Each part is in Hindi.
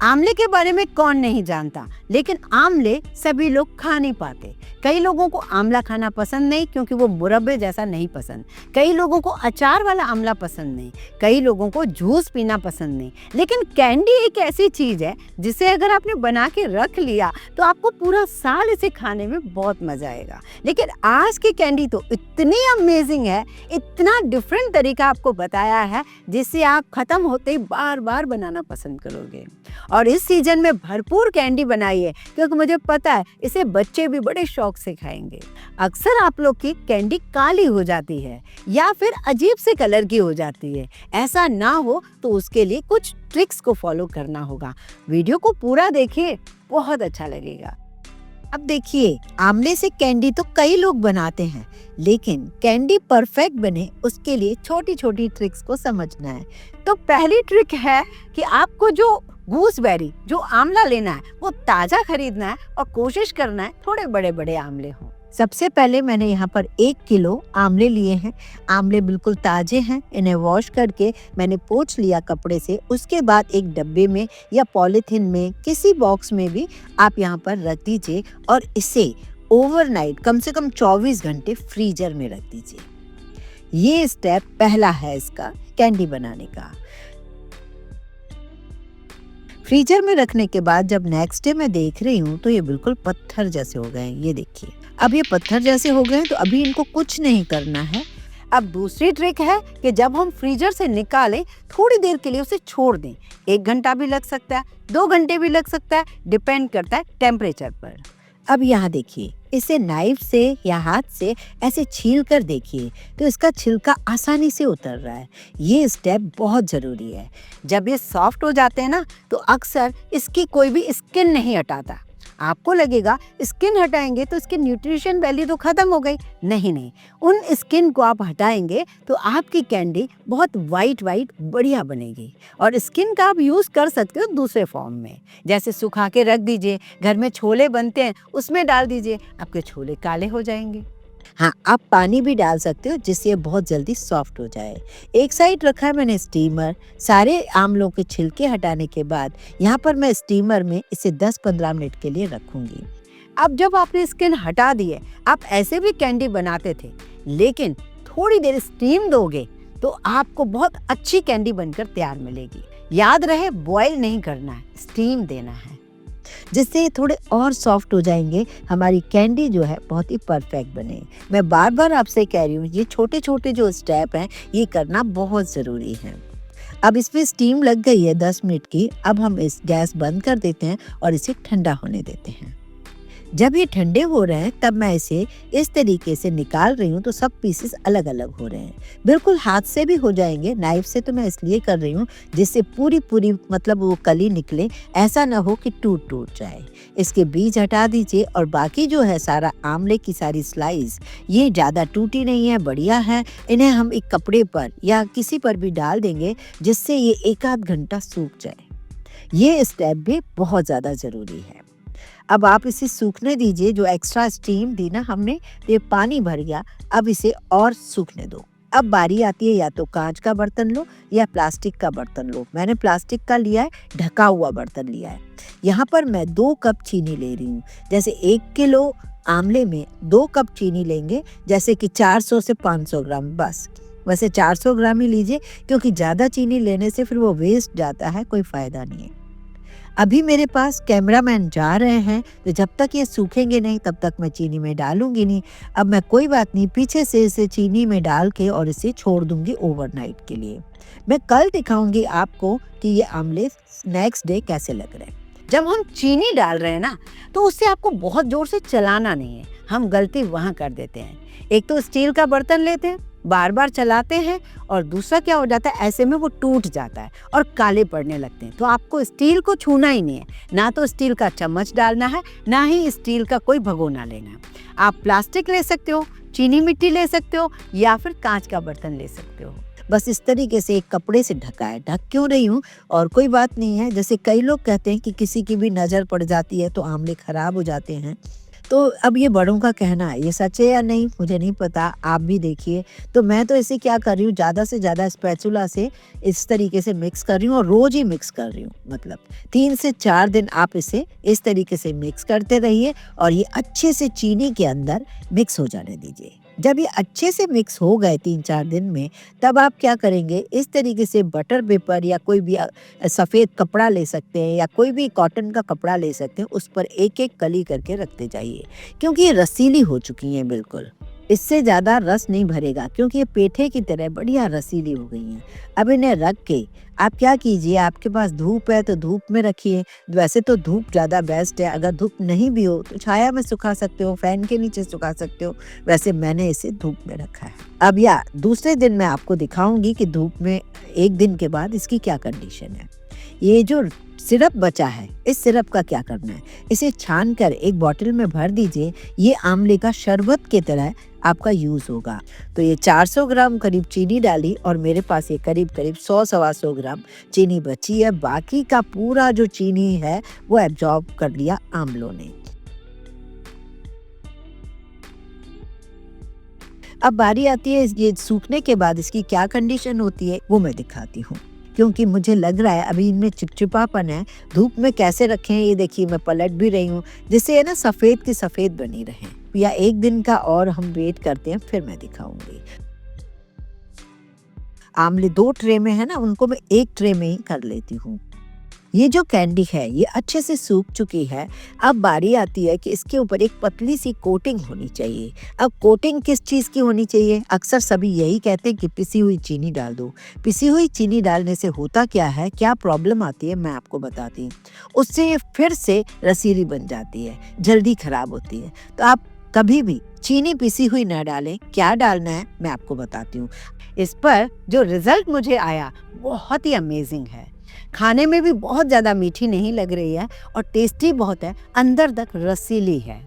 आमले के बारे में कौन नहीं जानता, लेकिन आमले सभी लोग खा नहीं पाते। कई लोगों को आमला खाना पसंद नहीं क्योंकि वो मुरब्बे जैसा नहीं पसंद, कई लोगों को अचार वाला आमला पसंद नहीं, कई लोगों को जूस पीना पसंद नहीं। लेकिन कैंडी एक ऐसी चीज़ है जिसे अगर आपने बना के रख लिया तो आपको पूरा साल इसे खाने में बहुत मज़ा आएगा। लेकिन आज की कैंडी तो इतनी अमेजिंग है, इतना डिफरेंट तरीका आपको बताया है जिससे आप ख़त्म होते ही बार बार बनाना पसंद करोगे। और इस सीजन में भरपूर कैंडी बनाइए क्योंकि मुझे पता है इसे बच्चे भी बड़े शौक से खाएंगे। अक्सर आप लोग की कैंडी काली हो जाती है या फिर अजीब से कलर की हो जाती है। ऐसा ना हो तो उसके लिए कुछ ट्रिक्स को फॉलो करना होगा। वीडियो को पूरा देखिए, बहुत अच्छा लगेगा। अब देखिए, आमले से कैंडी तो कई लोग बनाते हैं, लेकिन कैंडी परफेक्ट बने उसके लिए छोटी छोटी ट्रिक्स को समझना है। तो पहली ट्रिक है कि आपको जो गूसबेरी, जो आमला लेना है वो ताज़ा खरीदना है और कोशिश करना है थोड़े बड़े बड़े आमले हों। सबसे पहले मैंने यहाँ पर 1 किलो आमले लिए हैं। आमले बिल्कुल ताज़े हैं। इन्हें वॉश करके मैंने पोंछ लिया कपड़े से। उसके बाद एक डब्बे में या पॉलीथीन में, किसी बॉक्स में भी आप यहाँ पर रख दीजिए और इसे ओवरनाइट कम से कम 24 घंटे फ्रीजर में रख दीजिए। ये स्टेप पहला है इसका कैंडी बनाने का। फ्रीजर में रखने के बाद जब नेक्स्ट डे मैं देख रही हूँ तो ये बिल्कुल पत्थर जैसे हो गए हैं। ये देखिए, अब ये पत्थर जैसे हो गए हैं तो अभी इनको कुछ नहीं करना है। अब दूसरी ट्रिक है कि जब हम फ्रीजर से निकालें थोड़ी देर के लिए उसे छोड़ दें। 1 घंटा भी लग सकता है, 2 घंटे भी लग सकता है, डिपेंड करता है टेम्परेचर पर। अब यहाँ देखिए, इसे नाइफ से या हाथ से ऐसे छील कर देखिए तो इसका छिलका आसानी से उतर रहा है। ये स्टेप बहुत ज़रूरी है। जब ये सॉफ्ट हो जाते हैं ना तो अक्सर इसकी कोई भी स्किन नहीं हटाता। आपको लगेगा स्किन हटाएंगे तो इसकी न्यूट्रिशन वैल्यू तो ख़त्म हो गई। नहीं नहीं, उन स्किन को आप हटाएंगे तो आपकी कैंडी बहुत वाइट बढ़िया बनेगी। और स्किन का आप यूज़ कर सकते हो दूसरे फॉर्म में, जैसे सुखा के रख दीजिए। घर में छोले बनते हैं उसमें डाल दीजिए, आपके छोले काले हो जाएंगे। हाँ, आप पानी भी डाल सकते हो जिससे ये बहुत जल्दी सॉफ्ट हो जाए। एक साइड रखा है मैंने स्टीमर। सारे आमलों के छिलके हटाने के बाद यहाँ पर मैं स्टीमर में इसे 10-15 मिनट के लिए रखूँगी। अब जब आपने स्किन हटा दी है, आप ऐसे भी कैंडी बनाते थे, लेकिन थोड़ी देर स्टीम दोगे तो आपको बहुत अच्छी कैंडी बनकर तैयार मिलेगी। याद रहे, बॉयल नहीं करना है, स्टीम देना है, जिससे थोड़े और सॉफ्ट हो जाएंगे। हमारी कैंडी जो है बहुत ही परफेक्ट बने। मैं बार बार आपसे कह रही हूँ, ये छोटे छोटे जो स्टेप हैं ये करना बहुत ज़रूरी है। अब इसमें स्टीम लग गई है 10 मिनट की। अब हम इस गैस बंद कर देते हैं और इसे ठंडा होने देते हैं। जब ये ठंडे हो रहे हैं तब मैं इसे इस तरीके से निकाल रही हूँ तो सब पीसेस अलग अलग हो रहे हैं। बिल्कुल हाथ से भी हो जाएंगे, नाइफ से तो मैं इसलिए कर रही हूँ जिससे पूरी मतलब वो कली निकले, ऐसा ना हो कि टूट जाए। इसके बीज हटा दीजिए और बाकी जो है सारा आमले की सारी स्लाइस, ये ज़्यादा टूटी नहीं है, बढ़िया है। इन्हें हम एक कपड़े पर या किसी पर भी डाल देंगे जिससे ये 1-8 घंटा सूख जाए। ये स्टेप भी बहुत ज़्यादा ज़रूरी है। अब आप इसे सूखने दीजिए। जो एक्स्ट्रा स्टीम दी ना हमने, ये पानी भर गया। अब इसे और सूखने दो। अब बारी आती है या तो कांच का बर्तन लो या प्लास्टिक का बर्तन लो। मैंने प्लास्टिक का लिया है, ढका हुआ बर्तन लिया है। यहाँ पर मैं 2 कप चीनी ले रही हूँ। जैसे 1 किलो आमले में 2 कप चीनी लेंगे, जैसे कि 400 से 500 ग्राम, बस। वैसे 400 ग्राम ही लीजिए क्योंकि ज़्यादा चीनी लेने से फिर वो वेस्ट जाता है, कोई फ़ायदा नहीं है। अभी मेरे पास कैमरामैन जा रहे हैं तो जब तक ये सूखेंगे नहीं तब तक मैं चीनी में डालूंगी नहीं। अब मैं कोई बात नहीं, पीछे से इसे चीनी में डाल के और इसे छोड़ दूंगी ओवरनाइट के लिए। मैं कल दिखाऊंगी आपको कि ये आमले नेक्स्ट डे कैसे लग रहे हैं। जब हम चीनी डाल रहे हैं ना तो उससे आपको बहुत ज़ोर से चलाना नहीं है। हम गलती वहाँ कर देते हैं। एक तो स्टील का बर्तन लेते हैं, बार बार चलाते हैं, और दूसरा क्या हो जाता है, ऐसे में वो टूट जाता है और काले पड़ने लगते हैं। तो आपको स्टील को छूना ही नहीं है, ना तो स्टील का चम्मच डालना है, ना ही स्टील का कोई भगोना लेना है। आप प्लास्टिक ले सकते हो, चीनी मिट्टी ले सकते हो, या फिर कांच का बर्तन ले सकते हो। बस इस तरीके से एक कपड़े से ढका है। ढक क्यों रही हूँ, और कोई बात नहीं है। जैसे कई लोग कहते हैं कि किसी की भी नज़र पड़ जाती है तो आमले खराब हो जाते हैं, तो अब ये बड़ों का कहना है, ये सच है या नहीं मुझे नहीं पता, आप भी देखिए। तो मैं तो इसे क्या कर रही हूँ, ज़्यादा से ज़्यादा स्पैचुला से इस तरीके से मिक्स कर रही हूँ और रोज़ ही मिक्स कर रही हूँ। मतलब 3 से 4 दिन आप इसे इस तरीके से मिक्स करते रहिए और ये अच्छे से चीनी के अंदर मिक्स हो जाने दीजिए। जब ये अच्छे से मिक्स हो गए 3-4 दिन में, तब आप क्या करेंगे, इस तरीके से बटर पेपर या कोई भी सफ़ेद कपड़ा ले सकते हैं या कोई भी कॉटन का कपड़ा ले सकते हैं, उस पर एक-एक कली करके रखते जाइए। क्योंकि ये रसीली हो चुकी हैं बिल्कुल, इससे ज़्यादा रस नहीं भरेगा क्योंकि ये पेठे की तरह बढ़िया रसीली हो गई हैं। अब इन्हें रख के आप क्या कीजिए, आपके पास धूप है तो धूप में रखिए। वैसे तो धूप ज़्यादा बेस्ट है, अगर धूप नहीं भी हो तो छाया में सुखा सकते हो, फैन के नीचे सुखा सकते हो। वैसे मैंने इसे धूप में रखा है। अब या दूसरे दिन मैं आपको दिखाऊंगी कि धूप में 1 दिन के बाद इसकी क्या कंडीशन है। ये जो सिरप बचा है, इस सिरप का क्या करना है, इसे छान कर एक बॉटल में भर दीजिए। ये आंवले का शरबत की तरह आपका यूज़ होगा। तो ये 400 ग्राम करीब चीनी डाली और मेरे पास ये करीब 100-125 ग्राम चीनी बची है। बाकी का पूरा जो चीनी है वो एब्जॉर्ब कर लिया आंवलों ने। अब बारी आती है ये सूखने के बाद इसकी क्या कंडीशन होती है, वो मैं दिखाती हूँ। क्योंकि मुझे लग रहा है अभी इनमें चिपचिपापन है। धूप में कैसे रखें ये देखिए, मैं पलट भी रही हूँ जिससे ये ना सफ़ेद की सफ़ेद बनी रहें। या 1 दिन का और हम वेट करते हैं, फिर मैं दिखाऊंगी। आंवले 2 ट्रे में है ना, उनको मैं 1 ट्रे में ही कर लेती हूँ। ये जो कैंडी है ये अच्छे से सूख चुकी है। अब बारी आती है कि इसके ऊपर एक पतली सी कोटिंग होनी चाहिए। अब कोटिंग किस चीज़ की होनी चाहिए, अक्सर सभी यही कहते हैं कि पिसी हुई चीनी डाल दो। पिसी हुई चीनी डालने से होता क्या है, क्या प्रॉब्लम आती है, मैं आपको बताती हूँ। उससे ये फिर से रसीली बन जाती है, जल्दी खराब होती है। तो आप कभी भी चीनी पिसी हुई न डालें। क्या डालना है मैं आपको बताती हूँ। इस पर जो रिजल्ट मुझे आया बहुत ही अमेजिंग है। खाने में भी बहुत ज़्यादा मीठी नहीं लग रही है और टेस्टी बहुत है, अंदर तक रसीली है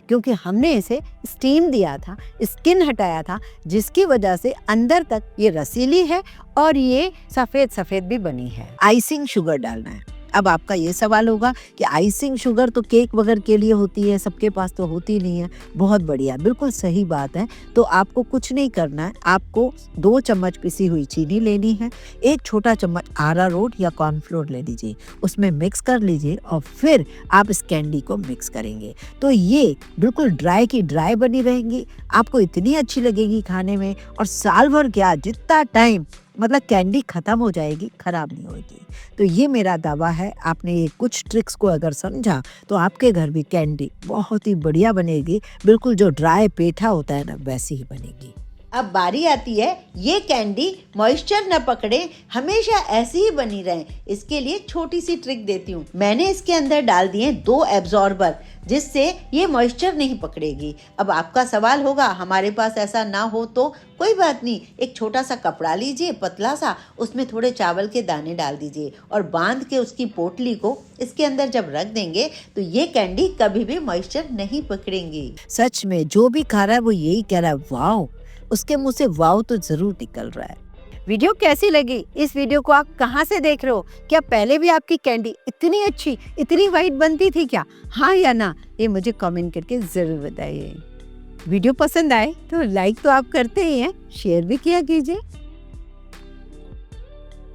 क्योंकि हमने इसे स्टीम दिया था, स्किन हटाया था, जिसकी वजह से अंदर तक ये रसीली है और ये सफ़ेद सफ़ेद भी बनी है। आइसिंग शुगर डालना है। अब आपका ये सवाल होगा कि आइसिंग शुगर तो केक वगैरह के लिए होती है, सबके पास तो होती नहीं है। बहुत बढ़िया, बिल्कुल सही बात है। तो आपको कुछ नहीं करना है, आपको 2 चम्मच पिसी हुई चीनी लेनी है, 1 छोटा चम्मच अरारोट या कॉर्नफ्लोर ले लीजिए, उसमें मिक्स कर लीजिए और फिर आप इस कैंडी को मिक्स करेंगे। तो ये बिल्कुल ड्राई की ड्राई बनी रहेंगी, आपको इतनी अच्छी लगेगी खाने में। और साल भर क्या, जितना टाइम मतलब कैंडी ख़त्म हो जाएगी, ख़राब नहीं होगी। तो ये मेरा दावा है। आपने ये कुछ ट्रिक्स को अगर समझा तो आपके घर भी कैंडी बहुत ही बढ़िया बनेगी, बिल्कुल जो ड्राई पेठा होता है ना वैसी ही बनेगी। अब बारी आती है ये कैंडी मॉइस्चर न पकड़े, हमेशा ऐसी ही बनी रहे। इसके लिए छोटी सी ट्रिक देती हूँ। मैंने इसके अंदर डाल दिए 2 एब्जॉर्बर, जिससे ये मॉइस्चर नहीं पकड़ेगी। अब आपका सवाल होगा हमारे पास ऐसा ना हो तो कोई बात नहीं, एक छोटा सा कपड़ा लीजिए पतला सा, उसमें थोड़े चावल के दाने डाल दीजिए और बांध के उसकी पोटली को इसके अंदर जब रख देंगे तो ये कैंडी कभी भी मॉइस्चर नहीं पकड़ेंगी। सच में जो भी खा रहा है वो यही कह रहा है, वाओ, उसके मुंह से वाओ तो जरूर निकल रहा है। वीडियो कैसी लगी? इस वीडियो को आप कहाँ से देख रहे हो? क्या पहले भी आपकी कैंडी इतनी अच्छी, इतनी वाइट बनती थी क्या? हाँ या ना, ये मुझे कमेंट करके जरूर बताइए। वीडियो पसंद आए तो लाइक तो आप करते ही हैं, शेयर भी किया कीजिए।